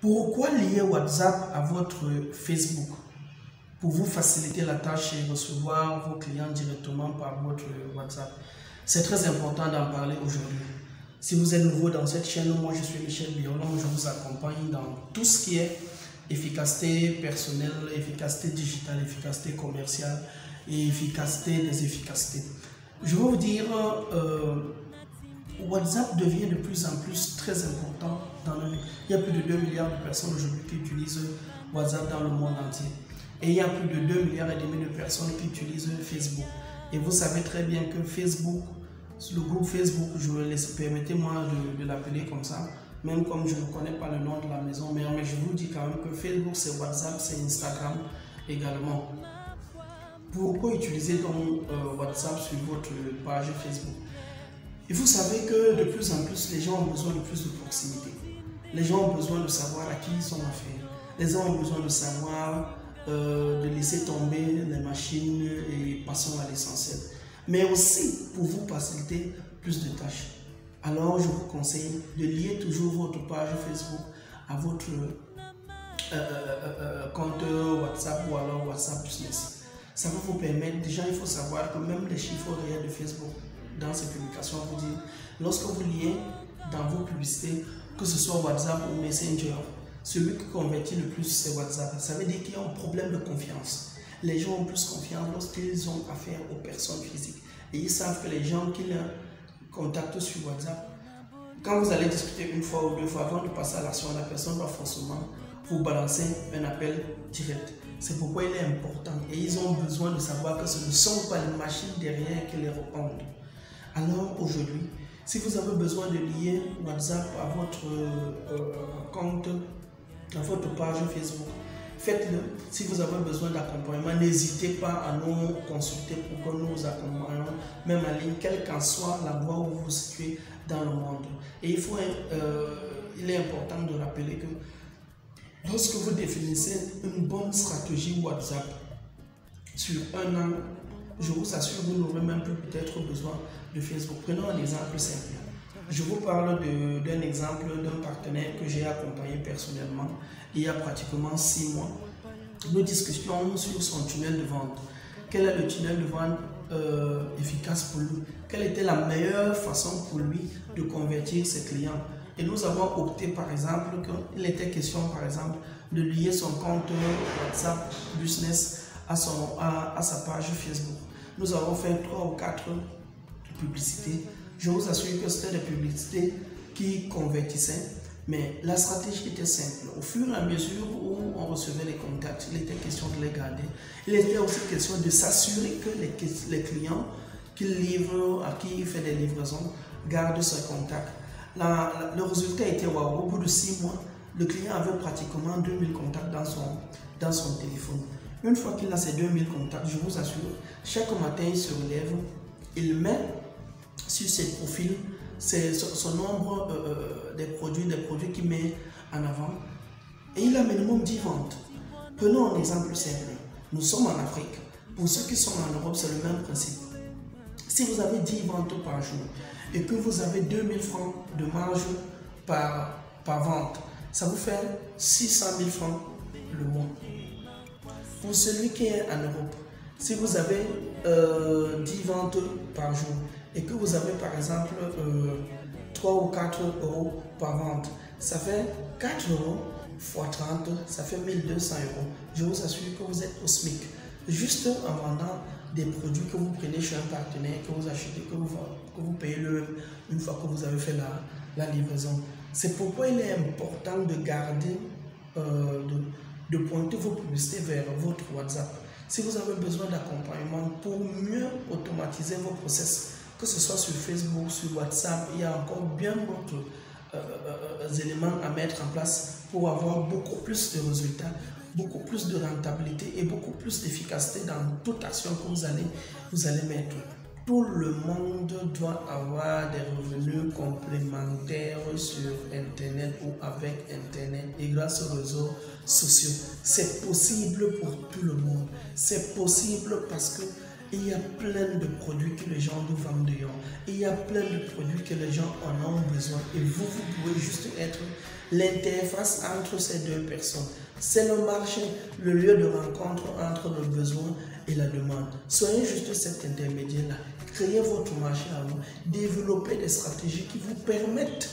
Pourquoi lier WhatsApp à votre Facebook? Pour vous faciliter la tâche et recevoir vos clients directement par votre WhatsApp. C'est très important d'en parler aujourd'hui. Si vous êtes nouveau dans cette chaîne, moi je suis Michel Biolon, je vous accompagne dans tout ce qui est efficacité personnelle, efficacité digitale, efficacité commerciale et efficacité des efficacités. Je vais vous dire, WhatsApp devient de plus en plus très important dans le monde. Il y a plus de 2 milliards de personnes aujourd'hui qui utilisent WhatsApp dans le monde entier. Et il y a plus de 2,5 milliards de personnes qui utilisent Facebook. Et vous savez très bien que Facebook, le groupe Facebook, permettez-moi de l'appeler comme ça, même comme je ne connais pas le nom de la maison, mais je vous dis quand même que Facebook, c'est WhatsApp, c'est Instagram également. Pourquoi utiliser donc WhatsApp sur votre page Facebook? Et vous savez que de plus en plus, les gens ont besoin de plus de proximité. Les gens ont besoin de savoir à qui ils ont affaire. Les gens ont besoin de savoir, de laisser tomber les machines et passons à l'essentiel. Mais aussi pour vous faciliter plus de tâches. Alors je vous conseille de lier toujours votre page Facebook à votre compte WhatsApp ou alors WhatsApp Business. Ça va vous permettre, déjà il faut savoir que même les chiffres réels de Facebook dans ces publications vous disent, lorsque vous liez dans vos publicités, que ce soit WhatsApp ou Messenger, celui qui convertit le plus c'est WhatsApp. Ça veut dire qu'il y a un problème de confiance. Les gens ont plus confiance lorsqu'ils ont affaire aux personnes physiques. Et ils savent que les gens qui les contactent sur WhatsApp, quand vous allez discuter une fois ou deux fois avant de passer à l'action, la personne va forcément vous balancer un appel direct. C'est pourquoi il est important. Et ils ont besoin de savoir que ce ne sont pas les machines derrière qui les répondent. Alors aujourd'hui, si vous avez besoin de lier WhatsApp à votre compte, à votre page Facebook, faites-le. Si vous avez besoin d'accompagnement, n'hésitez pas à nous consulter pour que nous vous accompagnions, même en ligne, quel qu'en soit l'endroit où vous vous situez dans le monde. Et il est important de rappeler que lorsque vous définissez une bonne stratégie WhatsApp sur un an, je vous assure, vous n'aurez même plus peut-être besoin de Facebook. Prenons un exemple simple. Je vous parle d'un exemple d'un partenaire que j'ai accompagné personnellement il y a pratiquement 6 mois. Nous discutions sur son tunnel de vente. Quel est le tunnel de vente efficace pour lui? Quelle était la meilleure façon pour lui de convertir ses clients? Et nous avons opté par exemple qu'il était question par exemple de lier son compte WhatsApp Business à sa page Facebook. Nous avons fait 3 ou 4 publicités. Je vous assure que c'était des publicités qui convertissaient, mais la stratégie était simple. Au fur et à mesure où on recevait les contacts, il était question de les garder. Il était aussi question de s'assurer que les clients qu'il livre, à qui il fait des livraisons, gardent ses contacts. Le résultat était waouh. Au bout de 6 mois, le client avait pratiquement 2000 contacts dans son téléphone. Une fois qu'il a ces 2000 contacts, je vous assure, chaque matin il se relève, il met sur ses profils son nombre des produits qu'il met en avant et il a minimum 10 ventes. Prenons un exemple simple. Nous sommes en Afrique. Pour ceux qui sont en Europe, c'est le même principe. Si vous avez 10 ventes par jour et que vous avez 2000 francs de marge par vente, ça vous fait 600 000 francs le mois. Pour celui qui est en Europe, si vous avez 10 ventes par jour et que vous avez par exemple 3 ou 4 euros par vente, ça fait 4 euros x 30, ça fait 1200 euros. Je vous assure que vous êtes au SMIC. Juste en vendant des produits que vous prenez chez un partenaire, que vous achetez, que vous payez une fois que vous avez fait la livraison. C'est pourquoi il est important de garder, de pointer vos publicités vers votre WhatsApp. Si vous avez besoin d'accompagnement pour mieux automatiser vos process, que ce soit sur Facebook, sur WhatsApp, il y a encore bien d'autres éléments à mettre en place pour avoir beaucoup plus de résultats, beaucoup plus de rentabilité et beaucoup plus d'efficacité dans toute action que vous allez mettre. Tout le monde doit avoir des revenus complémentaires sur Internet ou avec Internet et grâce aux réseaux sociaux. C'est possible pour tout le monde. C'est possible parce que il y a plein de produits que les gens nous vendent dehors. Il y a plein de produits que les gens en ont besoin. Et vous pouvez juste être l'interface entre ces deux personnes. C'est le marché, le lieu de rencontre entre le besoin et la demande. Soyez juste cet intermédiaire-là. Créez votre marché à vous. Développez des stratégies qui vous permettent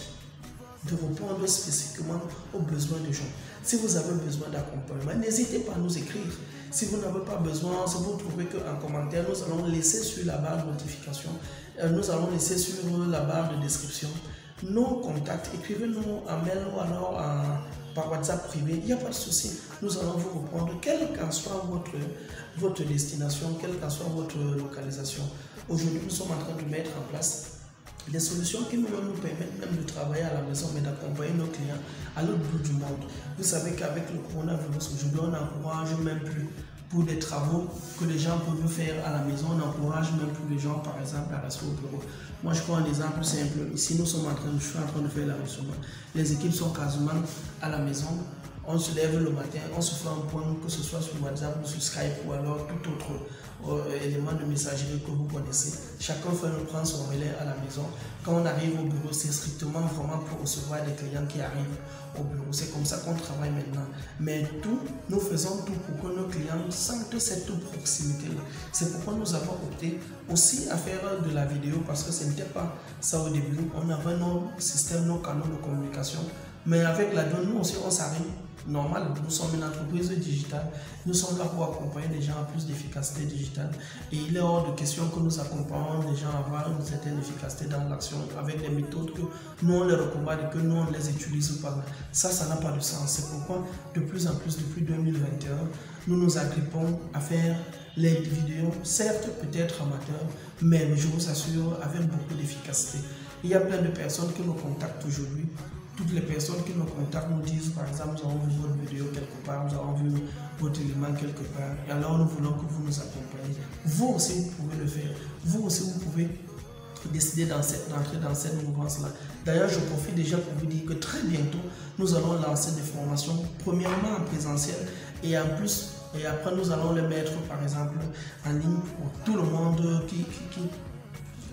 de répondre spécifiquement aux besoins des gens. Si vous avez besoin d'accompagnement, n'hésitez pas à nous écrire. Si vous n'avez pas besoin, si vous trouvez qu'un commentaire, nous allons laisser sur la barre de notification, nous allons laisser sur la barre de description nos contacts. Écrivez-nous un mail ou alors par WhatsApp privé, il n'y a pas de souci. Nous allons vous répondre, quelle qu'en soit votre destination, quelle qu'en soit votre localisation. Aujourd'hui, nous sommes en train de mettre en place des solutions qui nous permettent même de travailler à la maison, mais d'accompagner nos clients à l'autre bout du monde. Vous savez qu'avec le coronavirus, aujourd'hui, on n'encourage même plus pour des travaux que les gens peuvent faire à la maison, on n'encourage même plus les gens, par exemple, à rester au bureau. Moi, je prends un exemple simple. Ici, je suis en train de faire l'arrondissement. Les équipes sont quasiment à la maison. On se lève le matin, on se fait un point, que ce soit sur WhatsApp ou sur Skype ou alors tout autre élément de messagerie que vous connaissez. Chacun prend son relais à la maison. Quand on arrive au bureau, c'est strictement vraiment pour recevoir des clients qui arrivent au bureau. C'est comme ça qu'on travaille maintenant. Mais nous faisons tout pour que nos clients sentent cette proximité-là. C'est pourquoi nous avons opté aussi à faire de la vidéo parce que ce n'était pas ça au début. On avait nos systèmes, nos canaux de communication. Mais avec la donne, nous aussi, on s'arrive. Normal, nous sommes une entreprise digitale, nous sommes là pour accompagner les gens à plus d'efficacité digitale et il est hors de question que nous accompagnons les gens à avoir une certaine efficacité dans l'action avec des méthodes que nous on les recommande et que nous on les utilise pas. Ça n'a pas de sens. C'est pourquoi de plus en plus depuis 2021, nous nous agrippons à faire les vidéos, certes peut-être amateurs, mais je vous assure avec beaucoup d'efficacité. Il y a plein de personnes qui nous contactent aujourd'hui. Toutes les personnes qui nous contactent nous disent, par exemple, nous avons vu votre vidéo quelque part, nous avons vu votre élément quelque part, et alors nous voulons que vous nous accompagniez. Vous aussi, vous pouvez le faire. Vous aussi, vous pouvez décider d'entrer dans cette mouvance-là. D'ailleurs, je profite déjà pour vous dire que très bientôt, nous allons lancer des formations, premièrement en présentiel, et en plus, et après, nous allons les mettre, par exemple, en ligne pour tout le monde qui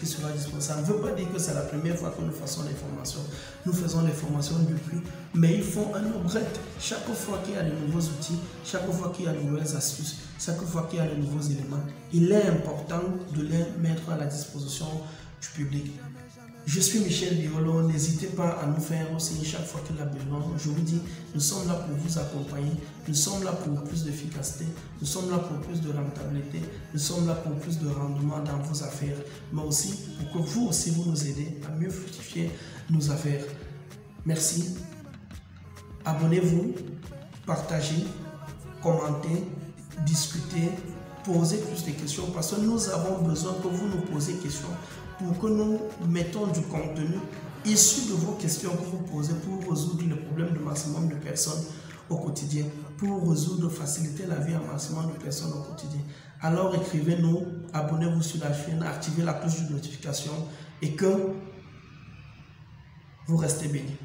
sera disponible. Ça ne veut pas dire que c'est la première fois que nous faisons des formations. Nous faisons des formations depuis, mais il faut un upgrade. Chaque fois qu'il y a de nouveaux outils, chaque fois qu'il y a de nouvelles astuces, chaque fois qu'il y a de nouveaux éléments, il est important de les mettre à la disposition du public. Je suis Michel Biolo, n'hésitez pas à nous faire aussi chaque fois qu'il a besoin. Je vous dis, nous sommes là pour vous accompagner, nous sommes là pour plus d'efficacité, nous sommes là pour plus de rentabilité, nous sommes là pour plus de rendement dans vos affaires, mais aussi pour que vous aussi vous nous aidez à mieux fructifier nos affaires. Merci, abonnez-vous, partagez, commentez, discutez, posez plus de questions parce que nous avons besoin que vous nous posiez des questions pour que nous mettons du contenu issu de vos questions que vous posez pour résoudre le problème de maximum de personnes au quotidien, pour résoudre, faciliter la vie à maximum de personnes au quotidien. Alors écrivez-nous, abonnez-vous sur la chaîne, activez la cloche de notification et que vous restez bénis.